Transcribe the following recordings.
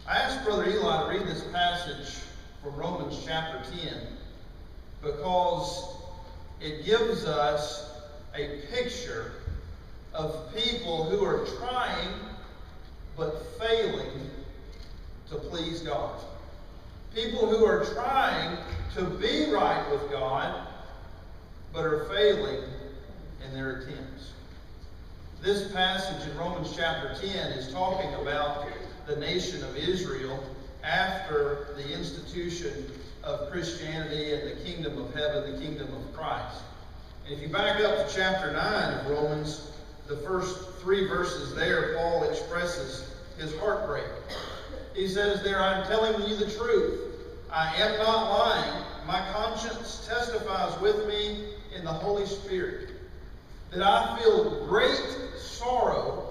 I asked Brother Eli to read this passage from Romans chapter 10 because it gives us a picture of people who are trying but failing to please God. People who are trying to be right with God but are failing in their attempts. This passage in Romans chapter 10 is talking about the nation of Israel after the institution of Christianity and the kingdom of heaven, the kingdom of Christ. And if you back up to chapter 9 of Romans, the first 3 verses there, Paul expresses his heartbreak. He says there, "I am telling you the truth. I am not lying. My conscience testifies with me in the Holy Spirit that I feel great sorrow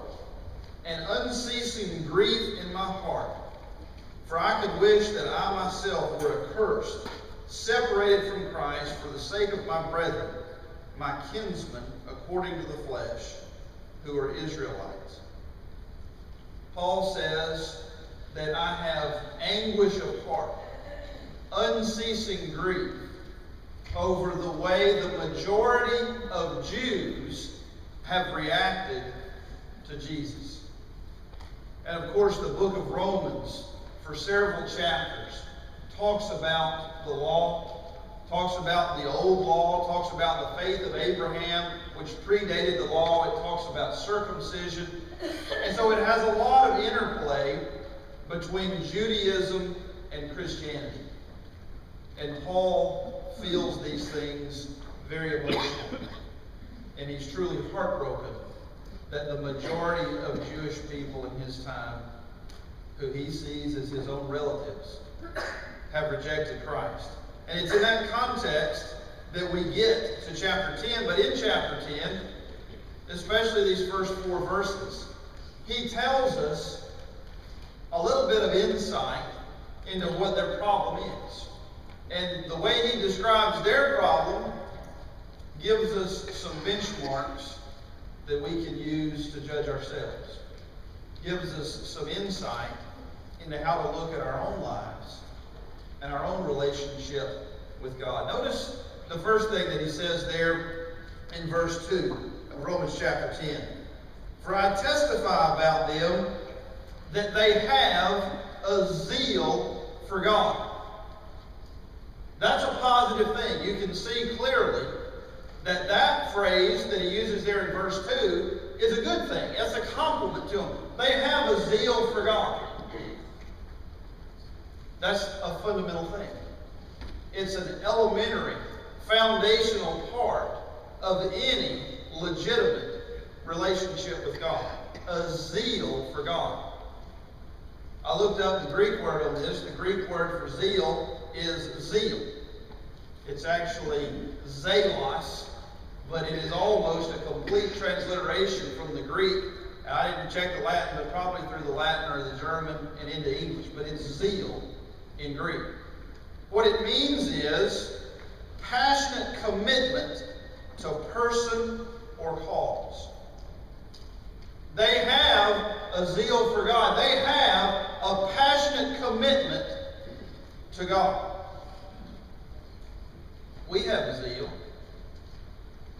and unceasing grief in my heart. For I could wish that I myself were accursed, separated from Christ for the sake of my brethren, my kinsmen according to the flesh, who are Israelites." Paul says that I have anguish of heart, unceasing grief over the way the majority of Jews have reacted to Jesus. And of course, the book of Romans, for several chapters, talks about the law, talks about the old law, talks about the faith of Abraham, which predated the law. It talks about circumcision. And so it has a lot of interplay between Judaism and Christianity. And Paul feels these things very emotionally. And he's truly heartbroken that the majority of Jewish people in his time, who he sees as his own relatives, have rejected Christ. And it's in that context that we get to chapter 10. But in chapter 10, especially these first 4 verses, he tells us a little bit of insight into what their problem is. And the way he describes their problem gives us some benchmarks that we can use to judge ourselves. Gives us some insight into how to look at our own lives and our own relationship with God. Notice the first thing that he says there in verse 2 of Romans chapter 10. "For I testify about them that they have a zeal for God." That's a positive thing. You can see clearly that that phrase that he uses there in verse 2 is a good thing. That's a compliment to them. They have a zeal for God. That's a fundamental thing. It's an elementary, foundational part of any legitimate relationship with God. A zeal for God. I looked up the Greek word on this. The Greek word for zeal is zeal. It's actually zelos, but it is almost a complete transliteration from the Greek. I didn't check the Latin, but probably through the Latin or the German and into English. But it's zeal in Greek. What it means is passionate commitment to person or cause. They have a zeal for God. They have a passionate commitment to God. We have zeal.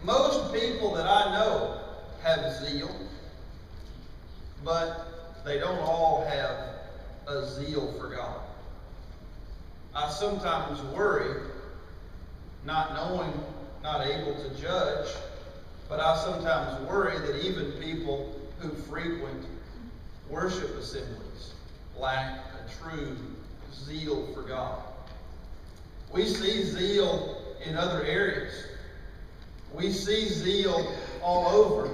Most people that I know have zeal, but they don't all have a zeal for God. I sometimes worry, not knowing, not able to judge, but I sometimes worry that even people who frequent worship assemblies lack a true zeal for God. We see zeal in other areas. We see zeal all over.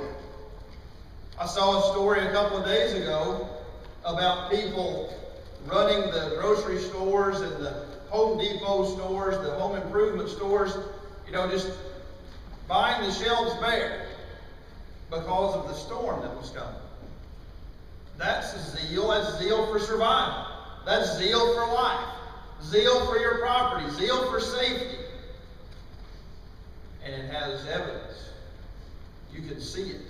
I saw a story a couple of days ago about people running the grocery stores and the Home Depot stores, the home improvement stores, just buying the shelves bare because of the storm that was coming. That's zeal. That's zeal for survival. That's zeal for life. Zeal for your property. Zeal for safety. And it has evidence. You can see it.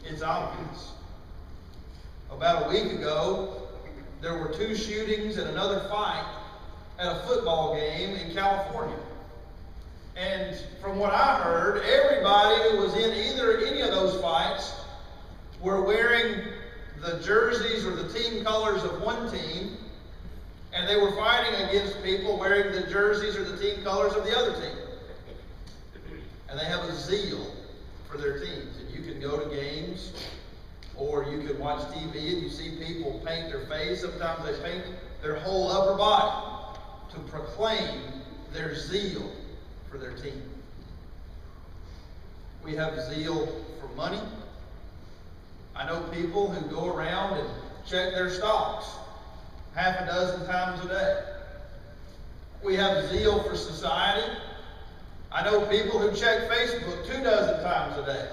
It's obvious. About a week ago, there were 2 shootings and another fight at a football game in California. And from what I heard, everybody who was in any of those fights were wearing the jerseys or the team colors of one team, and they were fighting against people wearing the jerseys or the team colors of the other team. And they have a zeal for their teams. And you can go to games, or you can watch TV and you see people paint their face. Sometimes they paint their whole upper body to proclaim their zeal for their team. We have zeal for money. I know people who go around and check their stocks half a dozen times a day. We have zeal for society. I know people who check Facebook 24 times a day.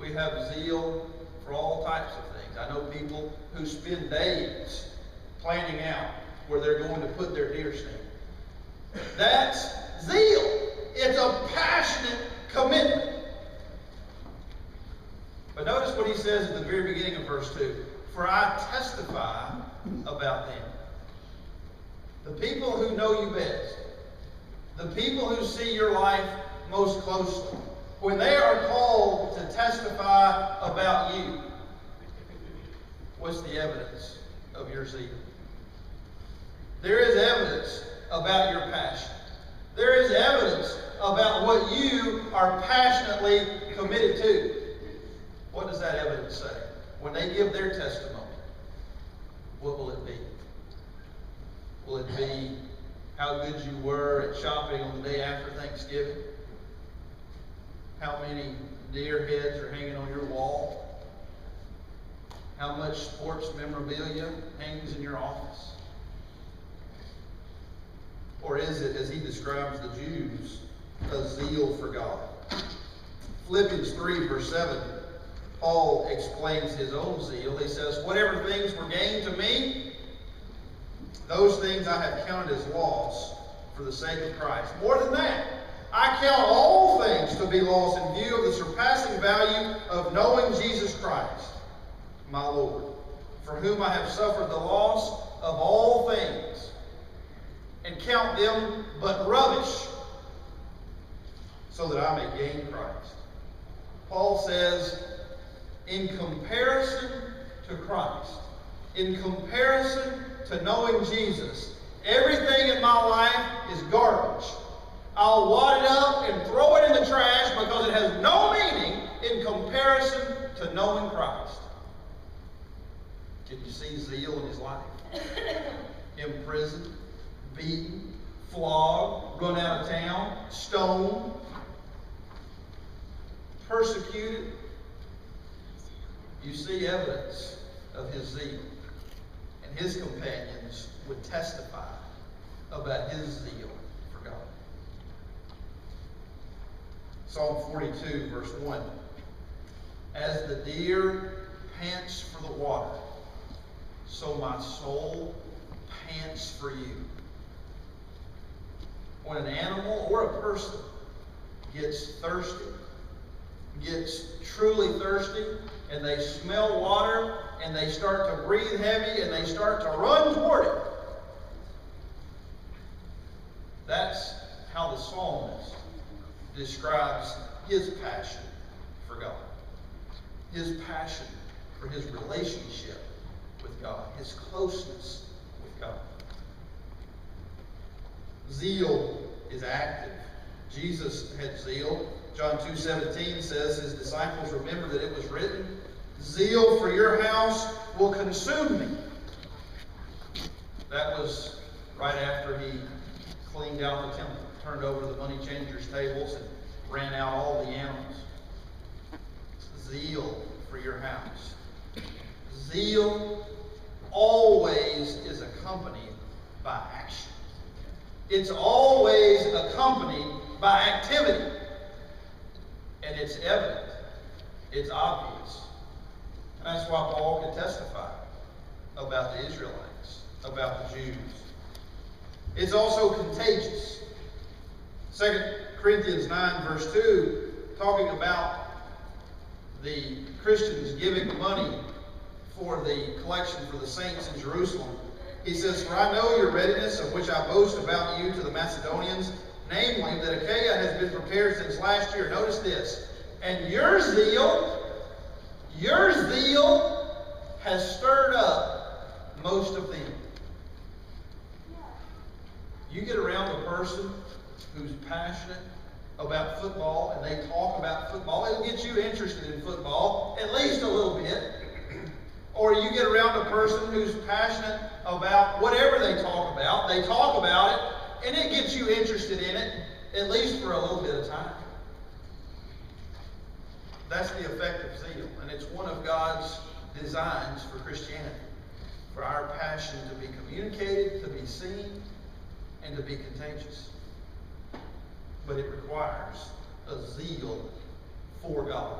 We have zeal for all types of things. I know people who spend days planning out where they're going to put their deer stand. That's zeal. It's a passionate commitment. But notice what he says at the very beginning of verse 2. For I testify about them. The people who know you best, the people who see your life most closely, when they are called to testify about you, what's the evidence of your zeal? There is evidence about your passion. There is evidence about what you are passionately committed to. What does that evidence say? When they give their testimony, what will it be? Will it be how good you were at shopping on the day after Thanksgiving? How many deer heads are hanging on your wall? How much sports memorabilia hangs in your office? Or is it, as he describes the Jews, a zeal for God? Philippians 3, verse 7, Paul explains his own zeal. He says, whatever things were gained to me, those things I have counted as loss for the sake of Christ. More than that, I count all things to be lost in view of the surpassing value of knowing Jesus Christ, my Lord, for whom I have suffered the loss of all things, and count them but rubbish, so that I may gain Christ. Paul says, in comparison to Christ, in comparison to knowing Jesus, everything in my life is garbage. I'll wad it up and throw it in the trash because it has no meaning in comparison to knowing Christ. Can you see zeal in his life? Imprisoned, beaten, flogged, run out of town, stoned, persecuted. You see evidence of his zeal. And his companions would testify about his zeal for God. Psalm 42, verse 1. As the deer pants for the water, so my soul pants for you. When an animal or a person gets thirsty, gets truly thirsty, and they smell water, and they start to breathe heavy, and they start to run toward it. That's how the psalmist describes his passion for God. His passion for his relationship with God, his closeness with God. Zeal is active. Jesus had zeal. John 2:17 says his disciples remembered that it was written, zeal for your house will consume me. That was right after he cleaned out the temple, turned over the money changers' tables, and ran out all the animals. Zeal for your house. Zeal always is accompanied by action. It's always accompanied by activity. And it's evident. It's obvious. That's why Paul could testify about the Israelites, about the Jews. It's also contagious. 2 Corinthians 9, verse 2, talking about the Christians giving money for the collection for the saints in Jerusalem. He says, "For I know your readiness, of which I boast about you to the Macedonians, namely that Achaia has been prepared since last year." Notice this. "And your zeal has stirred up most of them." You get around a person who's passionate about football and they talk about football, it'll get you interested in football, at least a little bit. Or you get around a person who's passionate about whatever they talk about it, and it gets you interested in it, at least for a little bit of time. That's the effect of zeal, and it's one of God's designs for Christianity, for our passion to be communicated, to be seen, and to be contagious. But it requires a zeal for God.